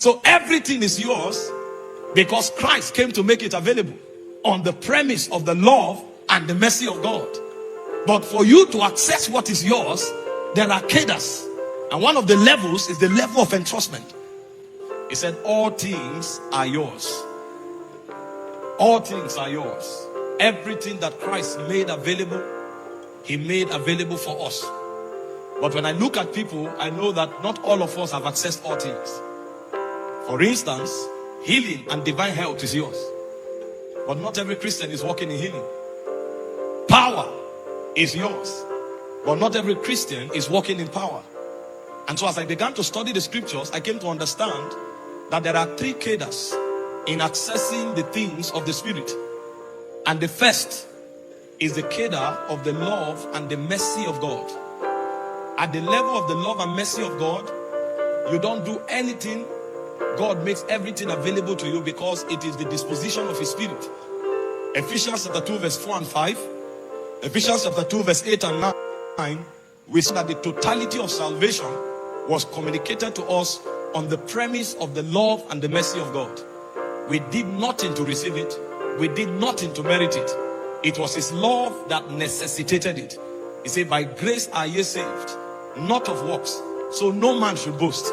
So everything is yours because Christ came to make it available on the premise of the love and the mercy of God. But for you to access what is yours, there are cadres. And one of the levels is the level of entrustment. He said, all things are yours. All things are yours. Everything that Christ made available, he made available for us. But when I look at people, I know that not all of us have accessed all things. For instance, healing and divine health is yours. But not every Christian is walking in healing. Power is yours. But not every Christian is walking in power. And so as I began to study the scriptures, I came to understand that there are three cadres in accessing the things of the Spirit. And the first is the cadre of the love and the mercy of God. At the level of the love and mercy of God, you don't do anything. God makes everything available to you because it is the disposition of his Spirit. Ephesians chapter 2 verse 4 and 5. Ephesians chapter 2 verse 8 and 9. We see that the totality of salvation was communicated to us on the premise of the love and the mercy of God. We did nothing to receive it. We did nothing to merit it. It was his love that necessitated it. He said, by grace are ye saved, not of works, so no man should boast.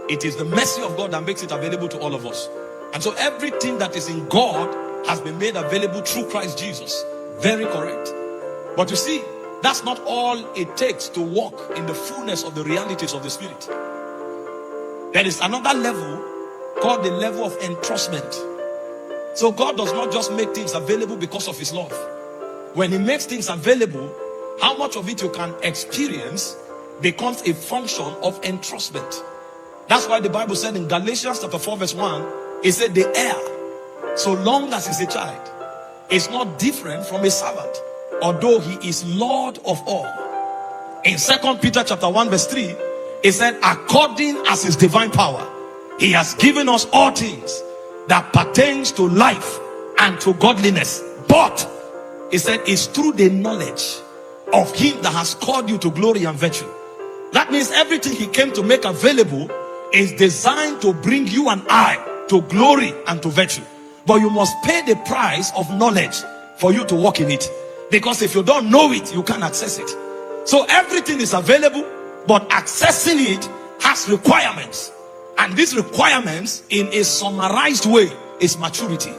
It is the mercy of God that makes it available to all of us. And so everything that is in God has been made available through Christ Jesus. Very correct. But you see, that's not all it takes to walk in the fullness of the realities of the Spirit. There is another level called the level of entrustment. So God does not just make things available because of his love. When he makes things available, how much of it you can experience becomes a function of entrustment. That's why the Bible said in Galatians chapter 4 verse 1, it said the heir, so long as he's a child, is not different from a servant, although he is Lord of all. In 2 Peter chapter 1 verse 3, it said, according as his divine power, he has given us all things that pertains to life and to godliness. But he said it's through the knowledge of him that has called you to glory and virtue. That means everything he came to make available is designed to bring you and I to glory and to virtue. But you must pay the price of knowledge for you to walk in it. Because if you don't know it, you can't access it. So everything is available, but accessing it has requirements. And these requirements, in a summarized way, is maturity.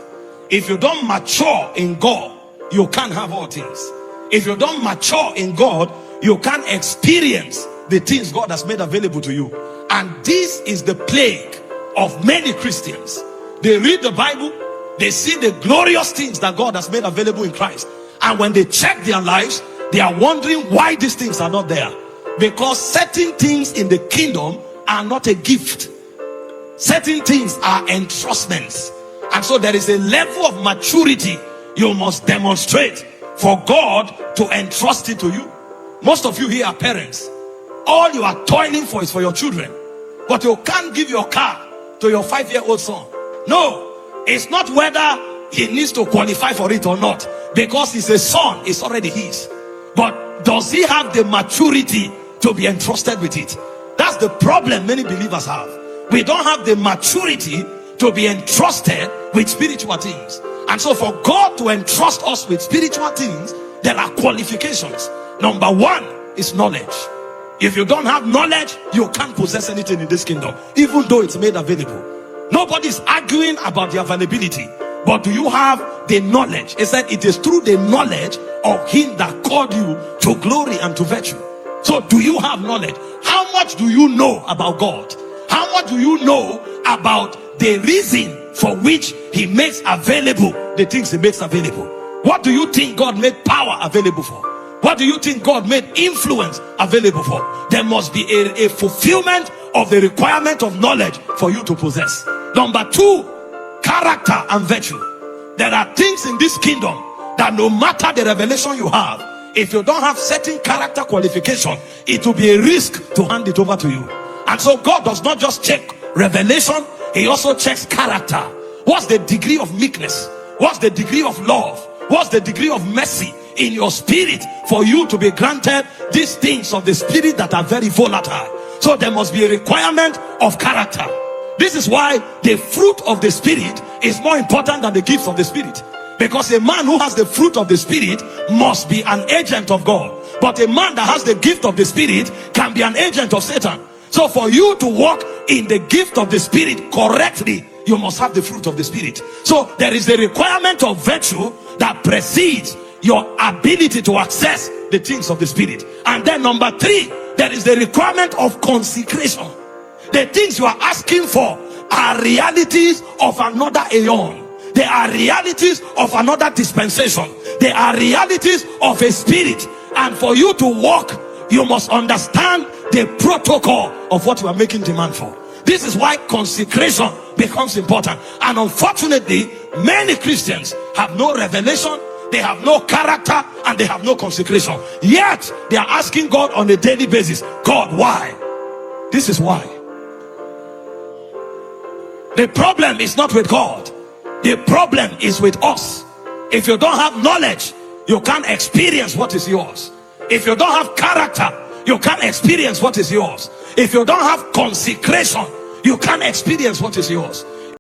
If you don't mature in God, you can't have all things. If you don't mature in God, you can't experience the things God has made available to you. And this is the plague of many Christians. They read the Bible, they see the glorious things that God has made available in Christ. And when they check their lives, they are wondering why these things are not there. Because certain things in the kingdom are not a gift. Certain things are entrustments. And so there is a level of maturity you must demonstrate for God to entrust it to you. Most of you here are parents. All you are toiling for is for your children. But you can't give your car to your 5-year-old son. No, it's not whether he needs to qualify for it or not. Because he's a son, it's already his. But does he have the maturity to be entrusted with it? That's the problem many believers have. We don't have the maturity to be entrusted with spiritual things. And so for God to entrust us with spiritual things, there are qualifications. Number one is knowledge. If you don't have knowledge, you can't possess anything in this kingdom, even though it's made available. Nobody's arguing about the availability. But do you have the knowledge? It said it is through the knowledge of him that called you to glory and to virtue. So do you have knowledge? How much do you know about God? How much do you know about the reason for which he makes available the things he makes available? What do you think God made power available for? What do you think God made influence available for? There must be a fulfillment of the requirement of knowledge for you to possess. Number two, character and virtue. There are things in this kingdom that no matter the revelation you have, if you don't have certain character qualification, it will be a risk to hand it over to you. And so God does not just check revelation, he also checks character. What's the degree of meekness? What's the degree of love? What's the degree of mercy in your spirit for you to be granted these things of the spirit that are very volatile? So there must be a requirement of character. This is why the fruit of the Spirit is more important than the gift of the Spirit. Because a man who has the fruit of the Spirit must be an agent of God. But a man that has the gift of the Spirit can be an agent of Satan. So for you to walk in the gift of the Spirit correctly, you must have the fruit of the Spirit. So there is a requirement of virtue that precedes your ability to access the things of the Spirit. And then number 3, there is the requirement of consecration. The things you are asking for are realities of another aeon. They are realities of another dispensation. They are realities of a spirit. And for you to walk, you must understand the protocol of what you are making demand for. This is why consecration becomes important. And unfortunately, many Christians have no revelation, they have no character, and they have no consecration. Yet, they are asking God on a daily basis, God, why? This is why. The problem is not with God. The problem is with us. If you don't have knowledge, you can't experience what is yours. If you don't have character, you can't experience what is yours. If you don't have consecration, you can't experience what is yours.